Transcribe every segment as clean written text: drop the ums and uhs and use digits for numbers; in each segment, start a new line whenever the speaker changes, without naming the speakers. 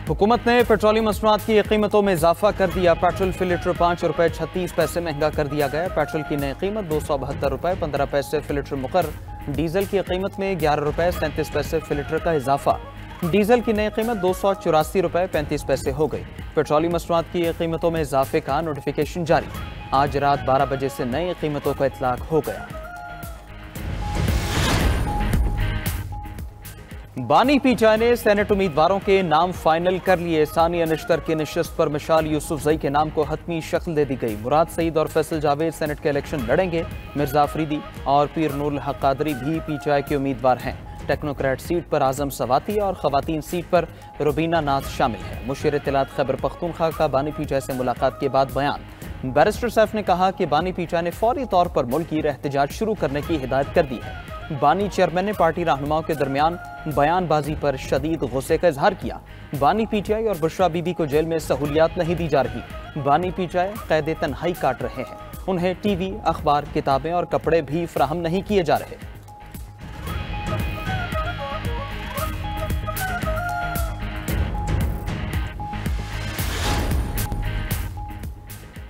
हुकूमत ने पेट्रोलियम मसनूआत की कीमतों में इजाफा कर दिया। पेट्रोल फी लीटर 5 रुपये 36 पैसे महंगा कर दिया गया। पेट्रोल की नई कीमत 272 रुपये 15 पैसे फी लीटर मुकर्रर। डीजल की कीमत में 11 रुपये 37 पैसे फी लीटर का इजाफा। डीजल की नई कीमत 284 रुपये 35 पैसे हो गई। पेट्रोलियम मसनूआत की कीमतों में इजाफे का नोटिफिकेशन जारी। आज रात 12 बजे से नई कीमतों का इतलाक हो गया। बानी पीचाई ने सेनेट उम्मीदवारों के नाम फाइनल कर लिए। सानिया निश्तर की नशिस्त पर मिशाल यूसुफजई के नाम को हतमी शक्ल दे दी गई। मुराद सईद और फैसल जावेद सेनेट के इलेक्शन लड़ेंगे। मिर्जा अफरीदी और पीर नूरुल हक कादरी भी पीचाई के उम्मीदवार हैं। टेक्नोक्रेट सीट पर आजम सवाती और खवातीन सीट पर रुबीना नाज शामिल है। मुशीर इत्तलात खैबर पख्तूनख्वा का बानी पीचाई से मुलाकात के बाद बयान। बैरिस्टर सैफ ने कहा कि बानी पीचाई ने फौरी तौर पर मुल्की एहतजाज शुरू करने की हिदायत कर दी है। बानी चेयरमैन ने पार्टी रहनुमाओं के दरमियान बयानबाजी पर शदीद गुस्से का इजहार किया। बानी पीचाई और बुशरा बीबी को जेल में सहूलियात नहीं दी जा रही। बानी पीचाई कैद तन्हाई काट रहे हैं। उन्हें टीवी, अखबार, किताबें और कपड़े भी फराहम नहीं किए जा रहे।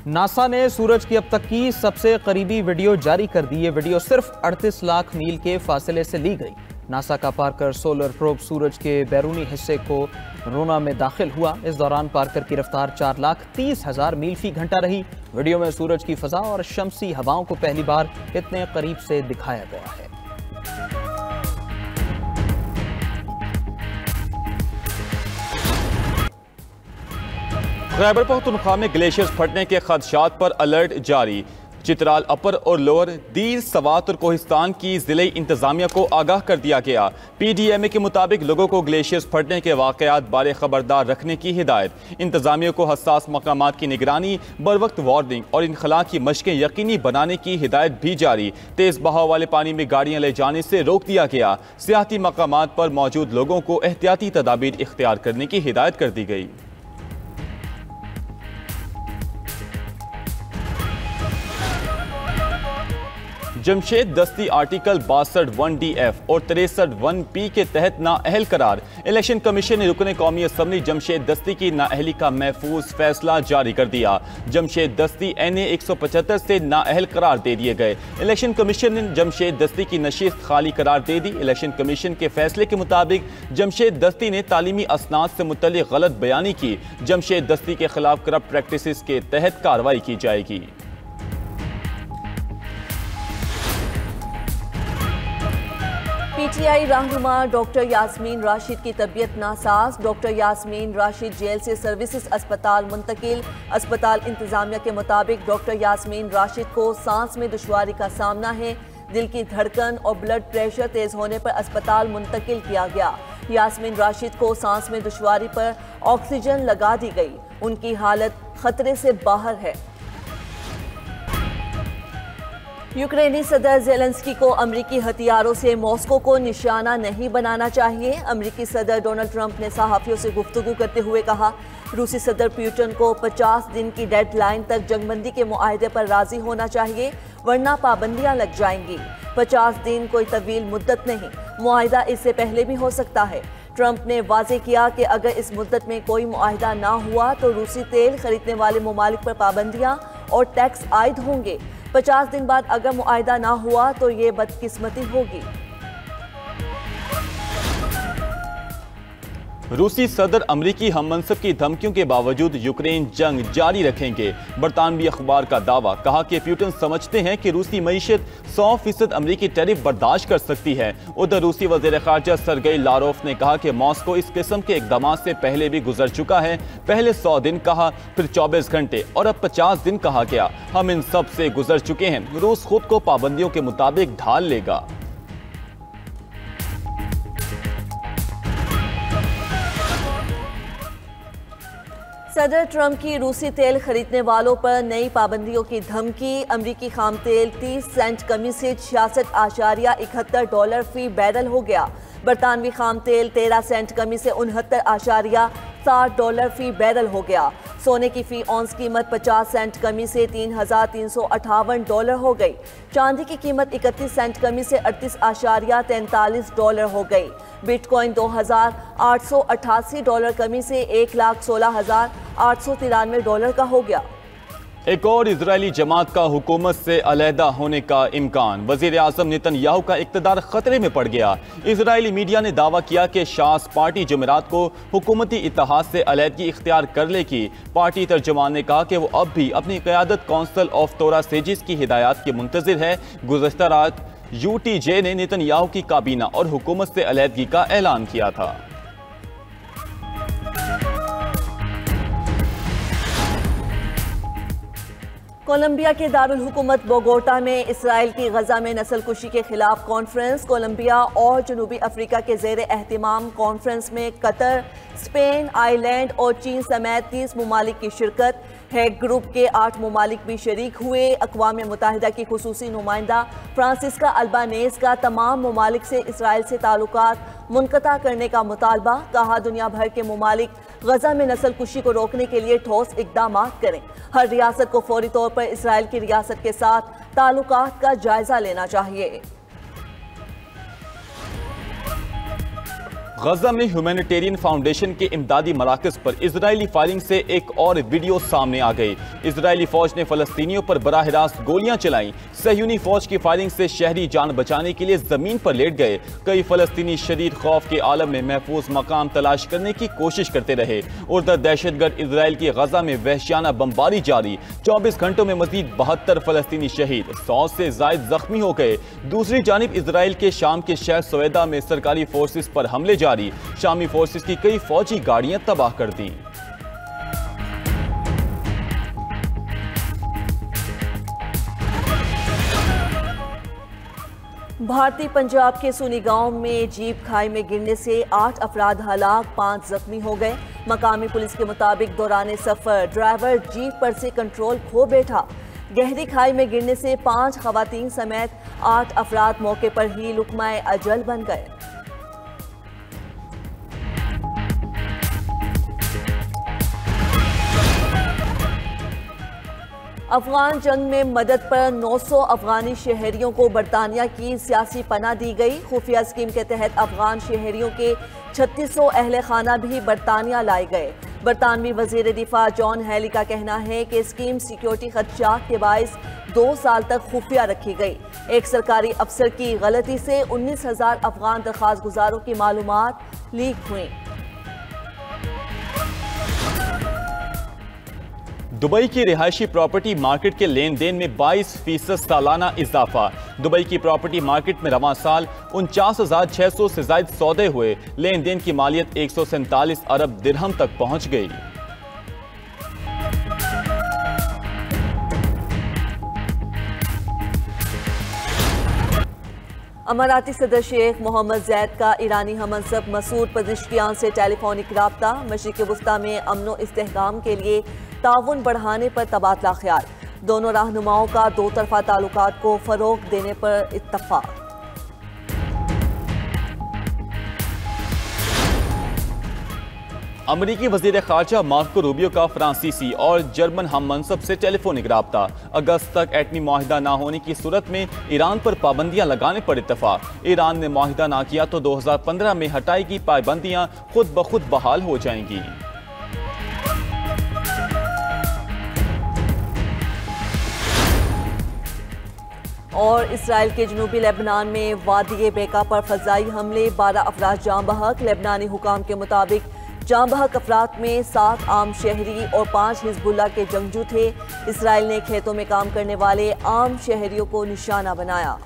नासा ने सूरज की अब तक की सबसे करीबी वीडियो जारी कर दी। ये वीडियो सिर्फ 38 लाख मील के फासले से ली गई। नासा का पार्कर सोलर प्रोब सूरज के बैरूनी हिस्से को रोना में दाखिल हुआ। इस दौरान पार्कर की रफ्तार 4,30,000 मील फी घंटा रही। वीडियो में सूरज की फजा और शमसी हवाओं को पहली बार इतने करीब से दिखाया गया है।
खैबर पख्तूनख्वा में ग्लेशियर्स फटने के खदशात पर अलर्ट जारी। चित्राल अपर और लोअर दीर, सवात और कोहिस्तान की जिले इंतजामिया को आगाह कर दिया गया। PDMA के मुताबिक लोगों को ग्लेशियर्स फटने के वाकयात बारे खबरदार रखने की हिदायत। इंतजामिया को हसास मकामात की निगरानी, बर वक्त वार्निंग और इनखला की मशकें यकीनी बनाने की हिदायत भी जारी। तेज बहाव वाले पानी में गाड़ियां ले जाने से रोक दिया गया। सियाहती मकामात पर मौजूद लोगों को एहतियाती तदाबीर इख्तियार करने की हिदायत कर दी गई। जमशेद दस्ती आर्टिकल 62 1DF और 63 1P के तहत नाअहल करार। इलेक्शन कमीशन ने रुकने कौमी असम्बली जमशेद दस्ती की नाअहली का महफूज फैसला जारी कर दिया। जमशेद दस्ती NA 175 से नाअहल करार दे दिए गए। इलेक्शन कमीशन ने जमशेद दस्ती की नशिस्त खाली करार दे दी। इलेक्शन कमीशन के फैसले के मुताबिक जमशेद दस्ती ने तालीमी असनाद से मुतल्लिक गलत बयानी की। जमशेद दस्ती के खिलाफ करप्ट प्रैक्टिसेस के तहत कार्रवाई की जाएगी।
PTI रहनुमा डॉक्टर यास्मीन राशिद की तबीयत नासाज। डॉक्टर यास्मीन राशिद जेल से सर्विसेज अस्पताल मुंतकिल। अस्पताल इंतजामिया के मुताबिक डॉक्टर यास्मीन राशिद को सांस में दुश्वारी का सामना है। दिल की धड़कन और ब्लड प्रेशर तेज होने पर अस्पताल मुंतकिल किया गया। यास्मीन राशिद को सांस में दुश्वारी पर ऑक्सीजन लगा दी गई। उनकी हालत खतरे से बाहर है। यूक्रेनी सदर ज़ेलेंस्की को अमरीकी हथियारों से मॉस्को को निशाना नहीं बनाना चाहिए। अमरीकी सदर डोनाल्ड ट्रंप ने सहाफ़ियों से गुफ्तगू करते हुए कहा, रूसी सदर पुतिन को 50 दिन की डेडलाइन तक जंगबंदी के मुआहदे पर राजी होना चाहिए, वरना पाबंदियां लग जाएंगी। 50 दिन कोई तवील मुद्दत नहीं, मुआहदा इससे पहले भी हो सकता है। ट्रंप ने वाज़ेह किया कि अगर इस मुद्दत में कोई मुआहदा ना हुआ तो रूसी तेल खरीदने वाले ममालिक पर पाबंदियां और टैक्स आयद होंगे। 50 दिन बाद अगर मुआहदा ना हुआ तो ये बदकिस्मती होगी।
रूसी सदर अमरीकी हममनसब की धमकियों के बावजूद यूक्रेन जंग जारी रखेंगे। बरतानवी अखबार का दावा। कहा कि पुतिन समझते हैं कि रूसी मईशत 100% अमरीकी टैरिफ बर्दाश्त कर सकती है। उधर रूसी वज़ीर ख़ारजा सरगेई लारोफ ने कहा कि मॉस्को इस किस्म के इक़दामात से पहले भी गुजर चुका है। पहले 100 दिन कहा, फिर 24 घंटे और अब 50 दिन कहा गया। हम इन सब से गुजर चुके हैं। रूस खुद को पाबंदियों के मुताबिक ढाल लेगा।
सदर ट्रंप की रूसी तेल खरीदने वालों पर नई पाबंदियों की धमकी। अमरीकी खाम तेल 30 सेंट कमी से $66.71 फी बैरल हो गया। बरतानवी खाम तेल 13 सेंट कमी से $69.60 फी बैरल हो गया। सोने की फी औंस कीमत 50 सेंट कमी से $3,358 हो गई। चांदी की कीमत 31 सेंट कमी से $38.43 हो गई। बिटकॉइन $2,888 कमी से $1,16,893 का हो गया।
एक और इजरायली जमात का हुकूमत से अलहदा होने का इम्कान। वजीर आजम नेतन्याहू का इक़्तिदार खतरे में पड़ गया। इजरायली मीडिया ने दावा किया कि शास पार्टी जुमेरात को हुकूमती इत्तेहाद से अलहदगी इख्तियार कर लेगी। पार्टी तर्जुमान ने कहा कि वो अब भी अपनी क़यादत काउंसिल ऑफ तोरा सेजिस की हिदायत के मुंतज़िर है। गुज़श्ता रात UTJ ने नेतन्याहू की काबीना और हुकूमत से अलहदगी का ऐलान किया था।
कोलंबिया के दारुल हुकूमत बोगोटा में इसराइल की गजा में नस्लकुशी के खिलाफ कॉन्फ्रेंस। कोलंबिया और जनूबी अफ्रीका के ज़ेर एहतिमाम कॉन्फ्रेंस में कतर, स्पेन, आयरलैंड और चीन समेत 30 ममालिक की शिरकत है। ग्रुप के 8 ममालिक भी शरीक हुए। अक़वाम मुत्तहिदा की खुसूसी नुमाइंदा फ्रांसिस्का अल्बानेज़ का तमाम ममालिक से इसराइल से ताल्लुकात मुनक़ता करने का मुतालबा। कहा, दुनिया भर के ममालिक गजा में नस्लकुशी को रोकने के लिए ठोस इक़दाम करें। हर रियासत को फौरी तौर पर इसराइल की रियासत के साथ ताल्लुकात का जायजा लेना चाहिए।
गजा में ह्यूमैनिटेरियन फाउंडेशन के इमदादी मराकज़ पर इजरायली फायरिंग से एक और वीडियो सामने आ गई। इजरायली फौज ने फलस्तीनियों पर बराह रास्त गोलियां चलाई। सहयूनी फौज की फायरिंग से शहरी जान बचाने के लिए जमीन पर लेट गए। कई फलस्तीनी शदीद खौफ के आलम में महफूज मकाम तलाश करने की कोशिश करते रहे। उधर दहशतगर्द इजरायल की गजा में वहशियाना बमबारी जारी। 24 घंटों में मजीद 72 फलस्तीनी शहीद, 100 से जायद जख्मी हो गए। दूसरी जानिब इजरायल के शाम के शहर सवेदा में सरकारी फोर्सेस पर हमले जारी। शामी फोर्सेस की कई फौजी गाड़ियां तबाह कर दी।
भारतीय पंजाब के सुनी गांव में जीप खाई में गिरने से 8 अफराद हलाक, 5 जख्मी हो गए। मकामी पुलिस के मुताबिक दौरान सफर ड्राइवर जीप पर से कंट्रोल खो बैठा। गहरी खाई में गिरने से 5 खवातीन समेत 8 अफराद मौके पर ही लुकमाए अजल बन गए। अफगान जंग में मदद पर 900 अफगानी शहरियों को बरतानिया की सियासी पनाह दी गई। खुफिया स्कीम के तहत अफगान शहरियों के 3600 अहले खाना भी बरतानिया लाए गए। बरतानवी वजीर दिफा जॉन हेली का कहना है कि स्कीम सिक्योरिटी खदशात के बायस 2 साल तक खुफिया रखी गई। एक सरकारी अफसर की गलती से 19,000 अफगान दरख्वास्त गुजारों की मालूमात लीक हुई।
दुबई की रिहायशी प्रॉपर्टी मार्केट के लेन देन में 22% सालाना इजाफा। दुबई की प्रॉपर्टी मार्केट में रवां साल 49,600 से ज्यादा सौदे हुए। लेन देन की मालियत 147 अरब दिरहम तक पहुंच गई।
अमाराती सदर शेख मोहम्मद जैद का ईरानी हमनसब मसूद पज़ेश्कियान से टेलीफोनिक राब्ता। मशरिक़ वस्ता में अमन व इस्तेहकाम के लिए ताउन बढ़ाने पर तबादला ख्याल। दोनों रहनुमाओं का 2 तरफा ताल्लुकात को फ़रोग़ देने पर इत्तफ़ाक़।
अमरीकी वज़ीर ख़ारजा मार्को रूबियो का फ्रांसीसी और जर्मन हम मनसब से टेलीफोनिक राब्ता। अगस्त तक एटमी मुआहिदा ना होने की सूरत में ईरान पर पाबंदियां लगाने पर इत्तफाक। ईरान ने मुआहिदा ना किया तो 2015 में हटाएगी पाबंदियां खुद ब खुद बहाल हो जाएंगी।
और इसराइल के जनूबी लेबनान में वादी बेका पर फ़ज़ाई हमले, 12 अफराद जाँ बहक। लेबनानी हुकाम के मुताबिक जाँ बहक अफराद में 7 आम शहरी और 5 हिज़्बुल्लाह के जंगजू थे। इसराइल ने खेतों में काम करने वाले आम शहरियों को निशाना बनाया।